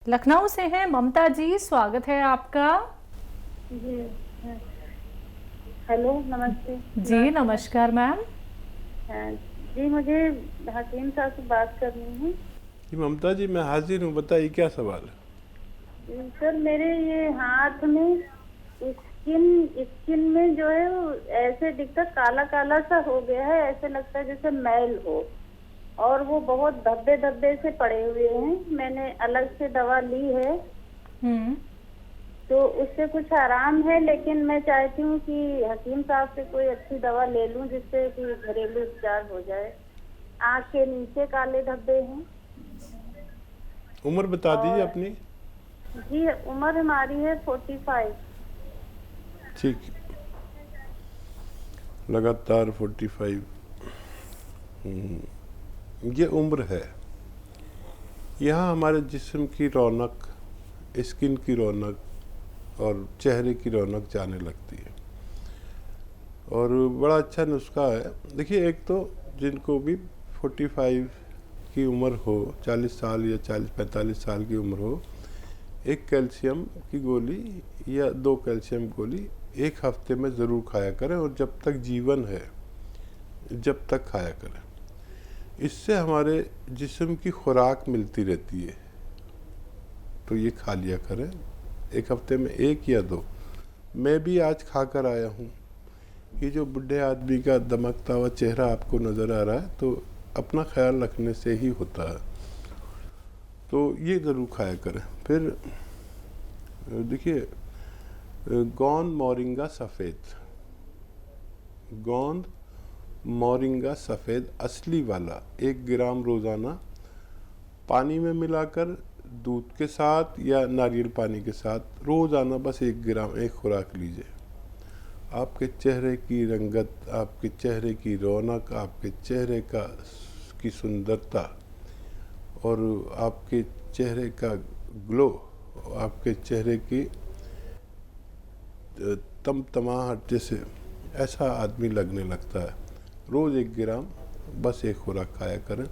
लखनऊ से हैं ममता जी, स्वागत है आपका। जी। हेलो, नमस्ते। जी नमस्कार मैम। हाँ, जी मुझे हकीम साहब से बात करनी है। जी ममता जी, मैं हाजिर हूँ, बताइए क्या सवाल है। सर, मेरे ये हाथ में स्किन स्किन में जो है वो ऐसे दिखता, काला काला सा हो गया है, ऐसे लगता है जैसे मैल हो, और वो बहुत धब्बे धब्बे से पड़े हुए हैं। मैंने अलग से दवा ली है तो उससे कुछ आराम है, लेकिन मैं चाहती हूँ कि हकीम साहब से कोई अच्छी दवा ले लूँ जिससे कि घरेलू उपचार हो जाए। आँख के नीचे काले धब्बे हैं। उम्र बता दीजिए अपनी। जी, उम्र हमारी है 45। ठीक है, लगातार 45। ये उम्र है। यहाँ हमारे जिस्म की रौनक, स्किन की रौनक और चेहरे की रौनक जाने लगती है, और बड़ा अच्छा नुस्खा है। देखिए, एक तो जिनको भी 45 की उम्र हो, 40 साल या 40-45 साल की उम्र हो, एक कैल्शियम की गोली या 2 कैल्शियम गोली एक हफ्ते में ज़रूर खाया करें, और जब तक जीवन है जब तक खाया करें। इससे हमारे जिस्म की खुराक मिलती रहती है, तो ये खा लिया करें एक हफ्ते में 1 या 2। मैं भी आज खा कर आया हूँ। ये जो बुढ़े आदमी का दमकता हुआ चेहरा आपको नज़र आ रहा है, तो अपना ख्याल रखने से ही होता है, तो ये ज़रूर खाया करें। फिर देखिए, गोंद मोरिंगा सफ़ेद, गोंद मोरिंगा सफ़ेद असली वाला 1 ग्राम रोज़ाना पानी में मिलाकर दूध के साथ या नारियल पानी के साथ रोज़ाना बस 1 ग्राम, एक खुराक लीजिए। आपके चेहरे की रंगत, आपके चेहरे की रौनक, आपके चेहरे की सुंदरता और आपके चेहरे का ग्लो, आपके चेहरे की तमतमाहट, जैसे ऐसा आदमी लगने लगता है। रोज़ 1 ग्राम बस एक खुराक खाया करें,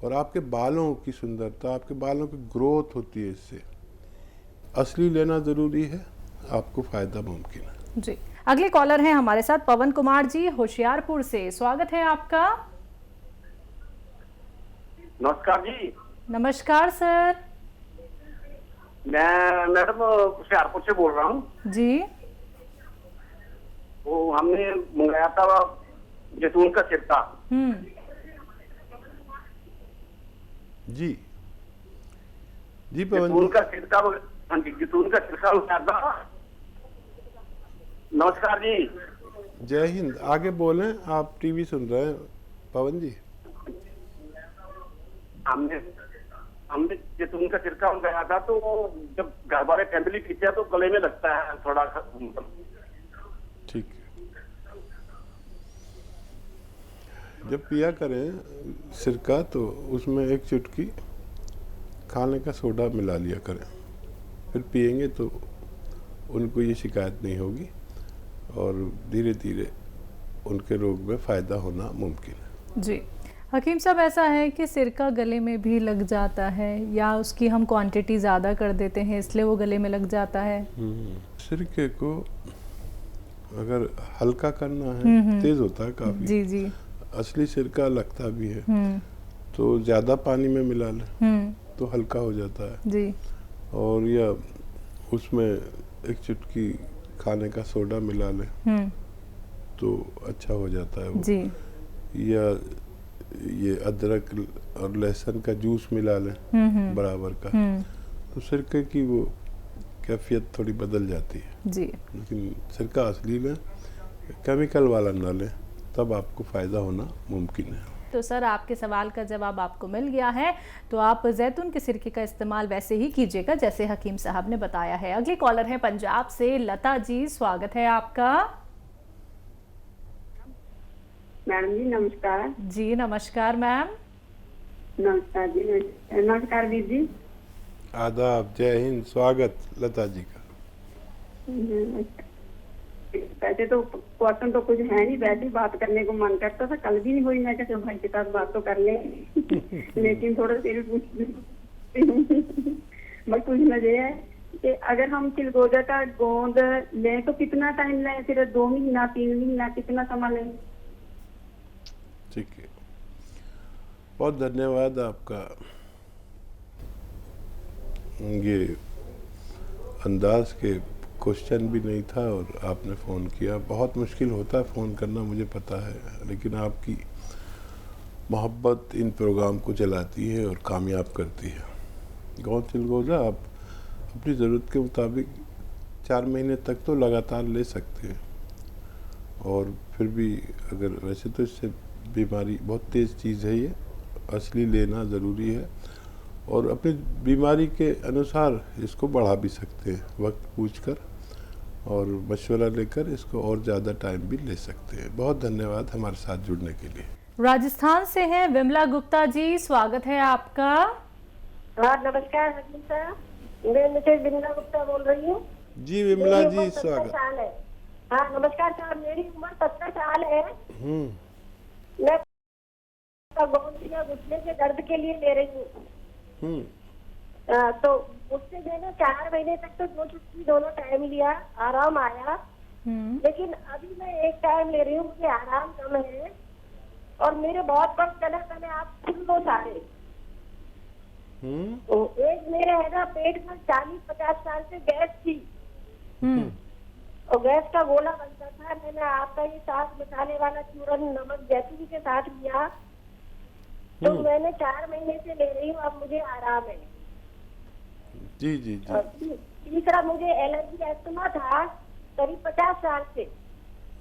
और आपके बालों की सुंदरता, आपके बालों की ग्रोथ होती है इससे। असली लेना ज़रूरी है, आपको फ़ायदा मुमकिन है। जी, अगले कॉलर हैं हमारे साथ पवन कुमार जी, होशियारपुर से, स्वागत है आपका। नमस्कार जी। नमस्कार सर। मैं मैडम होशियारपुर से बोल रहा हूँ जी। वो हमने मंगाया था जैतून का सिरका। जी जी पवन जैतून जी। का सिरका, हाँ जी, जैतून का सिरका मंगाया था। नमस्कार जी। जय हिंद। आगे बोलें, आप टीवी सुन रहे हैं पवन जी। हमने जैतून का सिरका मंगाया था, तो जब घर वाले फैमिली पीते हैं तो गले में लगता है थोड़ा। ठीक है, जब पिया करें सिरका तो उसमें 1 चुटकी खाने का सोडा मिला लिया करें, फिर पिएंगे तो उनको ये शिकायत नहीं होगी, और धीरे धीरे उनके रोग में फ़ायदा होना मुमकिन है। जी हकीम साहब, ऐसा है कि सिरका गले में भी लग जाता है, या उसकी हम क्वांटिटी ज़्यादा कर देते हैं इसलिए वो गले में लग जाता है? सिरके को अगर हल्का करना है, तेज़ होता है काफ़ी। जी जी। असली सिरका लगता भी है, तो ज़्यादा पानी में मिला लें तो हल्का हो जाता है जी। और या उसमें 1 चुटकी खाने का सोडा मिला लें तो अच्छा हो जाता है वो जी। या ये अदरक और लहसुन का जूस मिला लें बराबर का, तो सिरके की वो कैफियत थोड़ी बदल जाती है जी। लेकिन सिरका असली लें, केमिकल वाला ना लें, तब आपको फ़ायदा होना मुमकिन है। तो सर, आपके सवाल का जवाब आपको मिल गया है, तो आप जैतून के सिरके का इस्तेमाल वैसे ही कीजिएगा जैसे हकीम साहब ने बताया है। अगले कॉलर हैं पंजाब से लता जी, स्वागत है आपका। मैडम जी नमस्कार। जी नमस्कार मैम। नमस्कार जी। नमस्कार वीर जी। आदाब, जय हिंद, स्वागत लता जी का। वैसे तो क्वेश्चन तो कुछ है नहीं, वैसे ही बात करने को मन करता था, कल भी नहीं हुई, मैं क्या भाई के साथ बात तो कर ले लेकिन थोड़ा देर बस पूछना ये है कि अगर हम चिलगोजा का गोंद लें तो कितना टाइम लें, फिर 2 महीना 3 महीना कितना समय लें? ठीक है, बहुत धन्यवाद आपका। ये अंदाज के क्वेश्चन भी नहीं था और आपने फ़ोन किया। बहुत मुश्किल होता है फ़ोन करना, मुझे पता है, लेकिन आपकी मोहब्बत इन प्रोग्राम को चलाती है और कामयाब करती है। गोंद चिलगोजा आप अपनी ज़रूरत के मुताबिक 4 महीने तक तो लगातार ले सकते हैं, और फिर भी अगर वैसे तो इससे बीमारी बहुत तेज़ चीज़ है, ये असली लेना ज़रूरी है, और अपनी बीमारी के अनुसार इसको बढ़ा भी सकते हैं वक्त पूछकर, और मशवरा लेकर इसको और ज़्यादा टाइम भी ले सकते हैं। बहुत धन्यवाद हमारे साथ जुड़ने के लिए। राजस्थान से हैं विमला गुप्ता जी, स्वागत है आपका। हाँ नमस्कार हकीम साहब, मैं मिसेज विमला गुप्ता बोल रही हूँ। जी विमला मेरी जी, उम्र 70 स्वागत। साल है। हाँ नमस्कार साहब, मेरी उम्र 70 साल है। मैं गोंद या घुटने के दर्द के लिए ले रही हूँ। तो उससे मैंने 4 महीने तक तो 2 छुट्टी दोनों टाइम लिया, आराम आया। लेकिन अभी मैं एक टाइम ले रही हूँ, मुझे आराम कम है और मेरे बहुत कम तने आप सुन लो सारे। तो एक मेरे है ना पेट में 40-50 साल से गैस थी, और गैस का गोला बनता था। मैंने आपका ये साथ मसाले वाला चूरन नमक जैतून के साथ लिया, तो मैंने 4 महीने से ले रही हूँ, अब मुझे आराम है। जी जी जी। और तीसरा मुझे एलर्जी अस्थमा था करीब 50 साल से।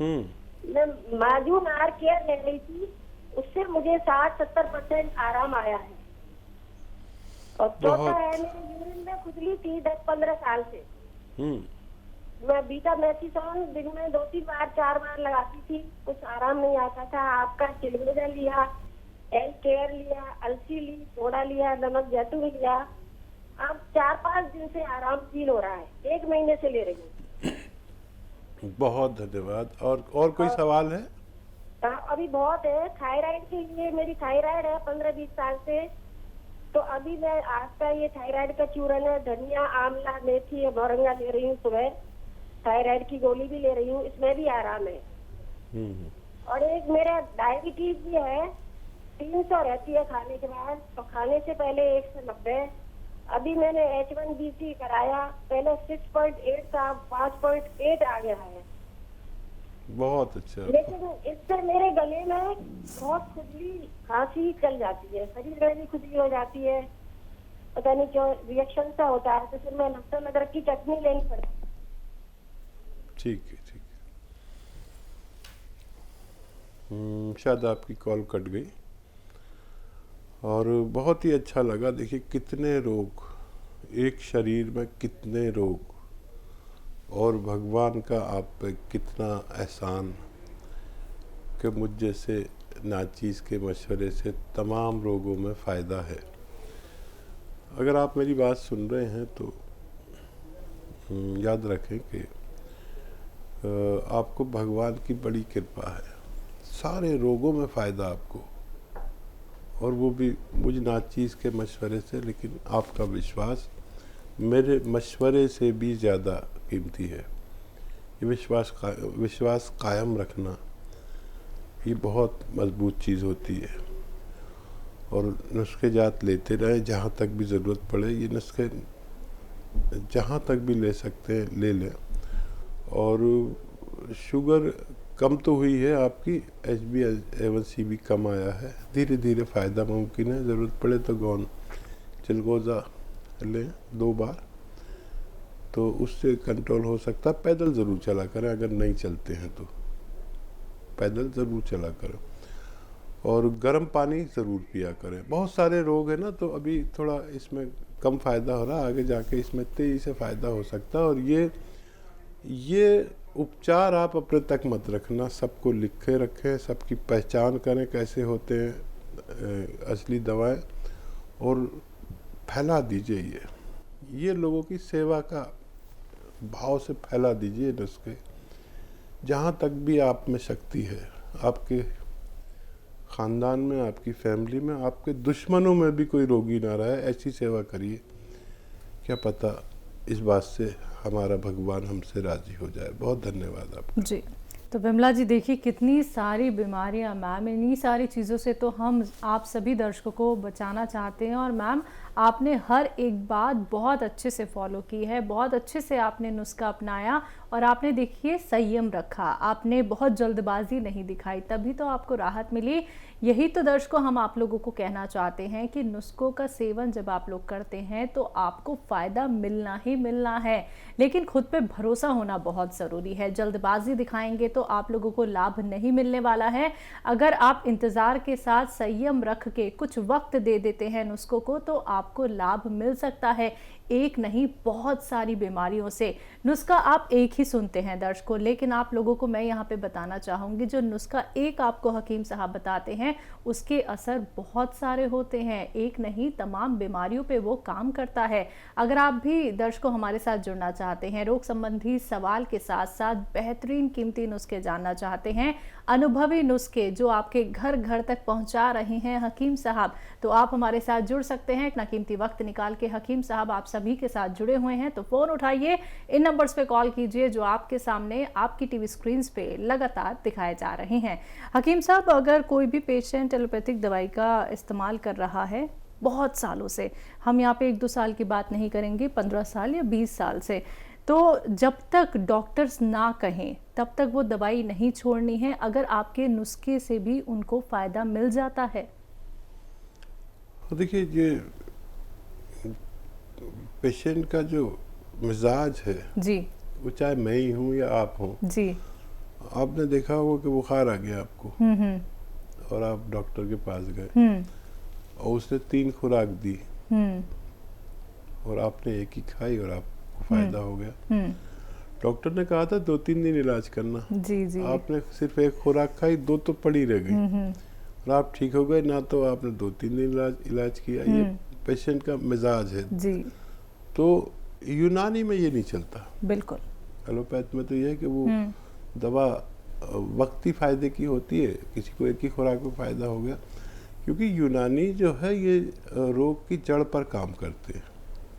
मैं माजून आर केयर ले रही थी, उससे मुझे 60-70% आराम आया है। और चौथा है मेरे यूरिन में खुजली थी 10-15 साल से। मैं बीटा मैथिसोन दिन में 2-3 बार 4 बार लगाती थी, कुछ आराम नहीं आता था। आपका चिलगोजा लिया, एल केयर लिया, अलसी ली, सोडा लिया, नमक जैतून लिया, अब 4-5 दिन से आराम फील हो रहा है। 1 महीने से ले रही हूँ। बहुत धन्यवाद। और कोई सवाल है? अभी बहुत है। थायराइड के लिए, मेरी थायराइड है 15-20 साल से, तो अभी मैं आपका ये थायराइड का चूरन है, धनिया, आंवला, मेथी और मोरंगा ले रही हूँ सुबह। थायराइड की गोली भी ले रही हूँ, इसमें भी आराम है। और एक मेरा डायबिटीज भी है, 300 रहती है खाने के बाद, और खाने से पहले 190। अभी मैंने H1BC कराया, पहले 6.8 था, 5.8 आ गया है। बहुत अच्छा। लेकिन इससे मेरे गले में बहुत खुजली खांसी चल जाती है, शरीर में भी खुजली हो जाती है, पता नहीं क्यों रिएक्शन सा होता है। तो फिर मैं लहसुन अदरक की चटनी लेनी पड़ती है। ठीक है, ठीक है। शायद आपकी कॉल कट गई, और बहुत ही अच्छा लगा। देखिए कितने रोग, एक शरीर में कितने रोग, और भगवान का आप पे कितना एहसान कि मुझ जैसे नाचीज़ के मशवरे से तमाम रोगों में फ़ायदा है। अगर आप मेरी बात सुन रहे हैं तो याद रखें कि आपको भगवान की बड़ी कृपा है, सारे रोगों में फ़ायदा आपको, और वो भी मुझ नाचीज़ के मशवरे से। लेकिन आपका विश्वास मेरे मशवरे से भी ज़्यादा कीमती है। ये विश्वास कायम रखना, ये बहुत मजबूत चीज़ होती है। और नुस्खे जात लेते रहें, जहाँ तक भी ज़रूरत पड़े ये नुस्खे जहाँ तक भी ले सकते हैं ले लें। और शुगर कम तो हुई है आपकी, HbA1c भी कम आया है, धीरे धीरे फ़ायदा मुमकिन है। ज़रूरत पड़े तो गोंद चिलगोजा लें 2 बार, तो उससे कंट्रोल हो सकता है। पैदल ज़रूर चला करें, अगर नहीं चलते हैं तो पैदल ज़रूर चला करें, और गर्म पानी ज़रूर पिया करें। बहुत सारे रोग हैं ना, तो अभी थोड़ा इसमें कम फ़ायदा हो रहा है, आगे जाके इसमें तेज़ी से फ़ायदा हो सकता है। और ये उपचार आप अपने तक मत रखना, सबको लिखे रखें, सबकी पहचान करें कैसे होते हैं असली दवाएं, और फैला दीजिए ये लोगों की सेवा का भाव से फैला दीजिए नुस्खे। जहाँ तक भी आप में शक्ति है, आपके ख़ानदान में, आपकी फैमिली में, आपके दुश्मनों में भी कोई रोगी ना रहे, ऐसी सेवा करिए क्या पता इस बात से हमारा भगवान हमसे राजी हो जाए। बहुत धन्यवाद आपका। जी, तो विमला जी देखिए कितनी सारी बीमारियां मैम, इन्हीं सारी चीज़ों से तो हम आप सभी दर्शकों को बचाना चाहते हैं। और मैम आपने हर एक बात बहुत अच्छे से फॉलो की है, बहुत अच्छे से आपने नुस्खा अपनाया और आपने देखिए संयम रखा, आपने बहुत जल्दबाजी नहीं दिखाई, तभी तो आपको राहत मिली। यही तो दर्शकों हम आप लोगों को कहना चाहते हैं कि नुस्खों का सेवन जब आप लोग करते हैं तो आपको फ़ायदा मिलना ही मिलना है, लेकिन खुद पे भरोसा होना बहुत ज़रूरी है। जल्दबाजी दिखाएंगे तो आप लोगों को लाभ नहीं मिलने वाला है। अगर आप इंतज़ार के साथ संयम रख के कुछ वक्त दे देते हैं नुस्खों को तो आपको लाभ मिल सकता है, एक नहीं बहुत सारी बीमारियों से। नुस्खा आप एक ही सुनते हैं दर्शकों, लेकिन आप लोगों को मैं यहाँ पे बताना चाहूँगी जो नुस्खा एक आपको हकीम साहब बताते हैं उसके असर बहुत सारे होते हैं, एक नहीं तमाम बीमारियों पे वो काम करता है। अगर आप भी दर्शकों हमारे साथ जुड़ना चाहते हैं, रोग संबंधी सवाल के साथ साथ बेहतरीन कीमती नुस्खे जानना चाहते हैं, अनुभवी नुस्खे जो आपके घर घर तक पहुँचा रहे हैं हकीम साहब, तो आप हमारे साथ जुड़ सकते हैं। इतना कीमती वक्त निकाल के हकीम साहब आप सभी के साथ जुड़े हुए हैं, तो फ़ोन उठाइए, इन नंबर्स पे कॉल कीजिए जो आपके सामने आपकी टीवी स्क्रीन पे लगातार दिखाए जा रहे हैं। हकीम साहब अगर कोई भी पेशेंट एलोपैथिक दवाई का इस्तेमाल कर रहा है बहुत सालों से, हम यहाँ पे 1-2 साल की बात नहीं करेंगे, 15 साल या 20 साल से, तो जब तक डॉक्टर्स ना कहें तब तक वो दवाई नहीं छोड़नी है अगर आपके नुस्खे से भी उनको फ़ायदा मिल जाता है? देखिए ये पेशेंट का जो मिजाज है जी, वो चाहे मैं ही हूँ या आप हों, जी, आपने देखा होगा कि बुखार आ गया आपको और आप डॉक्टर के पास गए और उसने 3 खुराक दी और आपने एक ही खाई और आपको फायदा हो गया। डॉक्टर ने कहा था 2-3 दिन इलाज करना, जी, जी, आपने सिर्फ एक खुराक खाई, 2 तो पड़ी रह गई और आप ठीक हो गए ना, तो आपने 2-3 दिन इलाज किया। ये पेशेंट का मिजाज है जी, तो यूनानी में ये नहीं चलता, बिल्कुल। एलोपैथ में तो ये है कि वो दवा वक्ती फायदे की होती है, किसी को एक ही खुराक में फायदा हो गया, क्योंकि यूनानी जो है ये रोग की जड़ पर काम करते हैं,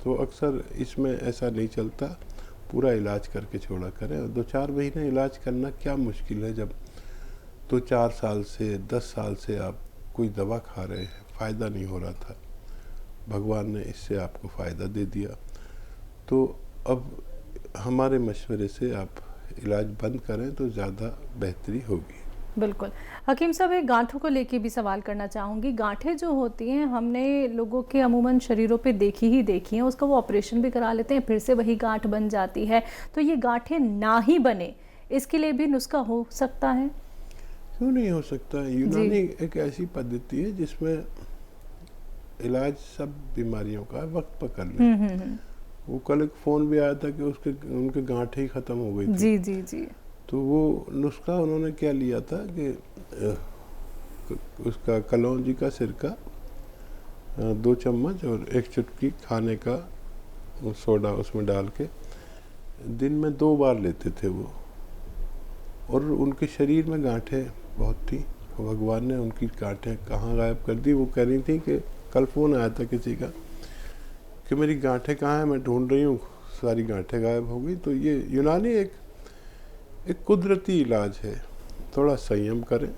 तो अक्सर इसमें ऐसा नहीं चलता, पूरा इलाज करके छोड़ा करें। 2-4 महीने इलाज करना क्या मुश्किल है, जब 2-4 साल से 10 साल से आप कोई दवा खा रहे हैं, फ़ायदा नहीं हो रहा था, भगवान ने इससे आपको फ़ायदा दे दिया, तो अब हमारे मशवरे से आप इलाज बंद करें तो ज़्यादा बेहतरी होगी। बिल्कुल। हकीम साहब एक गांठों को लेके भी सवाल करना चाहूँगी। गांठें जो होती हैं हमने लोगों के अमूमन शरीरों पे देखी हैं, उसका वो ऑपरेशन भी करा लेते हैं, फिर से वही गांठ बन जाती है, तो ये गांठें ना ही बने इसके लिए भी नुस्खा हो सकता है? क्यों नहीं हो सकता है। यूनानी एक ऐसी पद्धति है जिसमें इलाज सब बीमारियों का वक्त पर कर ले। वो कल एक फ़ोन भी आया था कि उनके गांठें ही ख़त्म हो गई थी। जी, जी, जी। तो वो नुस्खा उन्होंने क्या लिया था कि उसका कलौंजी का सिरका 2 चम्मच और 1 चुटकी खाने का सोडा उसमें डाल के दिन में 2 बार लेते थे वो, और उनके शरीर में गांठें बहुत थी, भगवान ने उनकी गांठें कहाँ गायब कर दी। वो कह रही थी कि कल फ़ोन आया था किसी का कि मेरी गांठें कहाँ हैं, मैं ढूंढ रही हूँ, सारी गांठें गायब हो गई। तो ये यूनानी एक कुदरती इलाज है, थोड़ा संयम करें,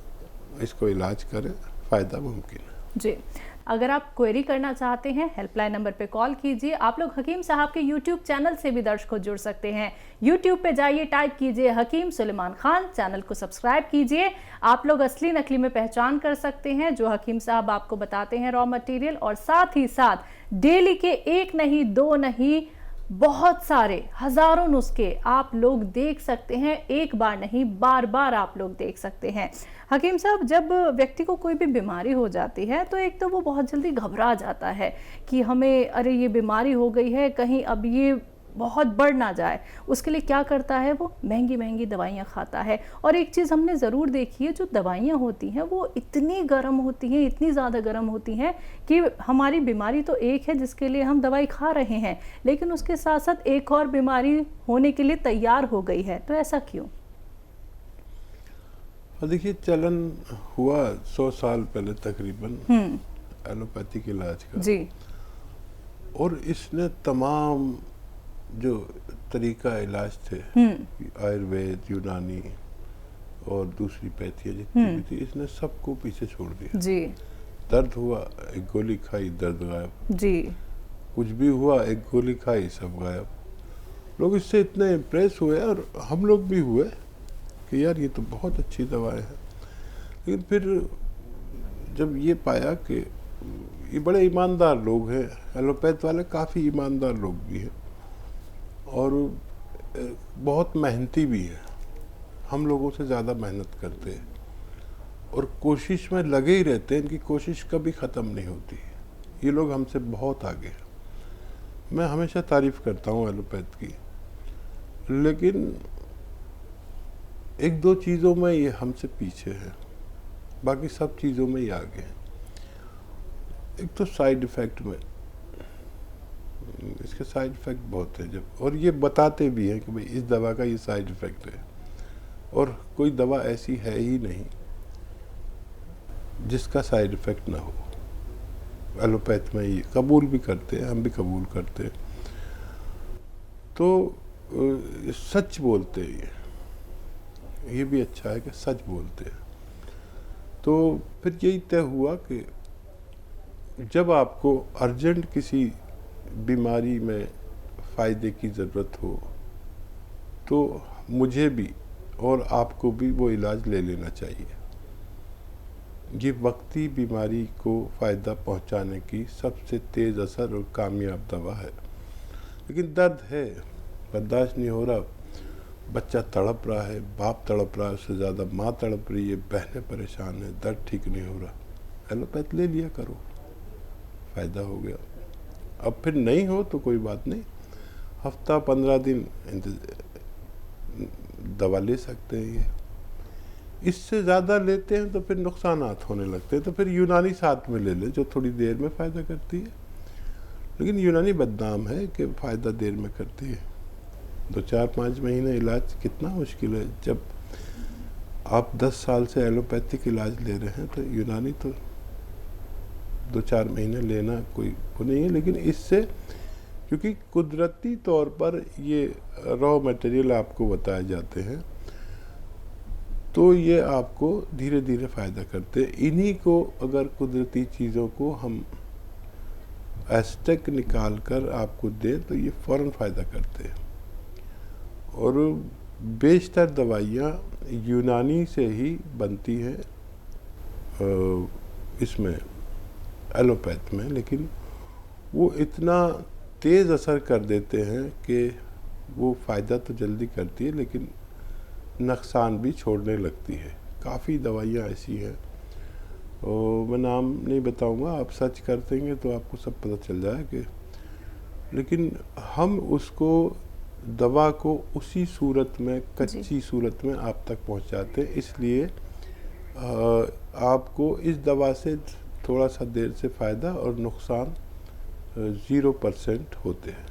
इसको इलाज करें, फ़ायदा मुमकिन है। जी, अगर आप क्वेरी करना चाहते हैं हेल्पलाइन नंबर पे कॉल कीजिए। आप लोग हकीम साहब के यूट्यूब चैनल से भी दर्शकों जुड़ सकते हैं। यूट्यूब पे जाइए, टाइप कीजिए हकीम सुलेमान खान, चैनल को सब्सक्राइब कीजिए। आप लोग असली नकली में पहचान कर सकते हैं जो हकीम साहब आपको बताते हैं रॉ मटेरियल, और साथ ही साथ डेली के 1 नहीं 2 नहीं बहुत सारे हजारों नुस्खे आप लोग देख सकते हैं, एक बार नहीं बार बार आप लोग देख सकते हैं। हकीम साहब जब व्यक्ति को कोई भी बीमारी हो जाती है तो एक तो वो बहुत जल्दी घबरा जाता है कि हमें अरे ये बीमारी हो गई है, कहीं अब ये बहुत बढ़ ना जाए, उसके लिए क्या करता है वो महंगी महंगी दवाइयाँ खाता है। और एक चीज़ हमने ज़रूर देखी है, जो दवाइयाँ होती हैं वो इतनी गर्म होती हैं, इतनी ज़्यादा गर्म होती हैं कि हमारी बीमारी तो एक है जिसके लिए हम दवाई खा रहे हैं, लेकिन उसके साथ साथ एक और बीमारी होने के लिए तैयार हो गई है, तो ऐसा क्यों? देखिए चलन हुआ 100 साल पहले तकरीबन एलोपैथिक इलाज का जी, और इसने तमाम जो तरीका इलाज थे, आयुर्वेद, यूनानी और दूसरी पैथियाँ जितनी भी थी, इसने सबको पीछे छोड़ दिया जी दर्द हुआ एक गोली खाई, दर्द गायब। जी कुछ भी हुआ एक गोली खाई, सब गायब। लोग इससे इतने इम्प्रेस हुए और हम लोग भी हुए कि यार ये तो बहुत अच्छी दवाएं हैं। लेकिन फिर जब ये पाया कि ये बड़े ईमानदार लोग हैं, एलोपैथ वाले काफ़ी ईमानदार लोग भी हैं और बहुत मेहनती भी हैं, हम लोगों से ज़्यादा मेहनत करते हैं और कोशिश में लगे ही रहते हैं, इनकी कोशिश कभी ख़त्म नहीं होती। ये लोग हमसे बहुत आगे हैं। मैं हमेशा तारीफ़ करता हूँ एलोपैथ की, लेकिन एक दो चीज़ों में ये हमसे पीछे है, बाकी सब चीज़ों में ये आगे हैं। एक तो साइड इफ़ेक्ट में, इसके साइड इफ़ेक्ट बहुत है जब, और ये बताते भी हैं कि भाई इस दवा का ये साइड इफ़ेक्ट है, और कोई दवा ऐसी है ही नहीं जिसका साइड इफ़ेक्ट ना हो। एलोपैथ में ये कबूल भी करते हैं, हम भी कबूल करते हैं। तो सच बोलते हैं ये भी अच्छा है कि सच बोलते हैं। तो फिर यही तय हुआ कि जब आपको अर्जेंट किसी बीमारी में फ़ायदे की ज़रूरत हो तो मुझे भी और आपको भी वो इलाज ले लेना चाहिए। ये वक्ती बीमारी को फ़ायदा पहुंचाने की सबसे तेज़ असर और कामयाब दवा है। लेकिन दर्द है, बर्दाश्त नहीं हो रहा, बच्चा तड़प रहा है, बाप तड़प रहा है, उससे ज़्यादा माँ तड़प रही है, बहनें परेशान हैं, दर्द ठीक नहीं हो रहा, एलोपैथ ले लिया करो, फ़ायदा हो गया। अब फिर नहीं हो तो कोई बात नहीं, हफ्ता 15 दिन दवा ले सकते हैं। ये इससे ज़्यादा लेते हैं तो फिर नुकसानात होने लगते हैं, तो फिर यूनानी साथ में ले ले जो थोड़ी देर में फ़ायदा करती है। लेकिन यूनानी बदनाम है कि फ़ायदा देर में करती है। 2-4-5 महीने इलाज कितना मुश्किल है। जब आप 10 साल से एलोपैथिक इलाज ले रहे हैं तो यूनानी तो 2-4 महीने लेना कोई वो नहीं है। लेकिन इससे, क्योंकि कुदरती तौर पर ये रॉ मटेरियल आपको बताए जाते हैं, तो ये आपको धीरे धीरे फ़ायदा करते हैं। इन्हीं को अगर कुदरती चीज़ों को हम एस्टेक निकाल कर आपको दें तो ये फ़ौरन फ़ायदा करते हैं। और बेशतर दवाइयाँ यूनानी से ही बनती हैं इसमें एलोपैथ में, लेकिन वो इतना तेज़ असर कर देते हैं कि वो फ़ायदा तो जल्दी करती है लेकिन नुकसान भी छोड़ने लगती है। काफ़ी दवाइयाँ ऐसी हैं और मैं नाम नहीं बताऊंगा, आप सर्च कर देंगे तो आपको सब पता चल जाए कि, लेकिन हम उसको दवा को उसी सूरत में, कच्ची सूरत में आप तक पहुंचाते हैं। इसलिए आपको इस दवा से थोड़ा सा देर से फ़ायदा और नुकसान 0% होते हैं।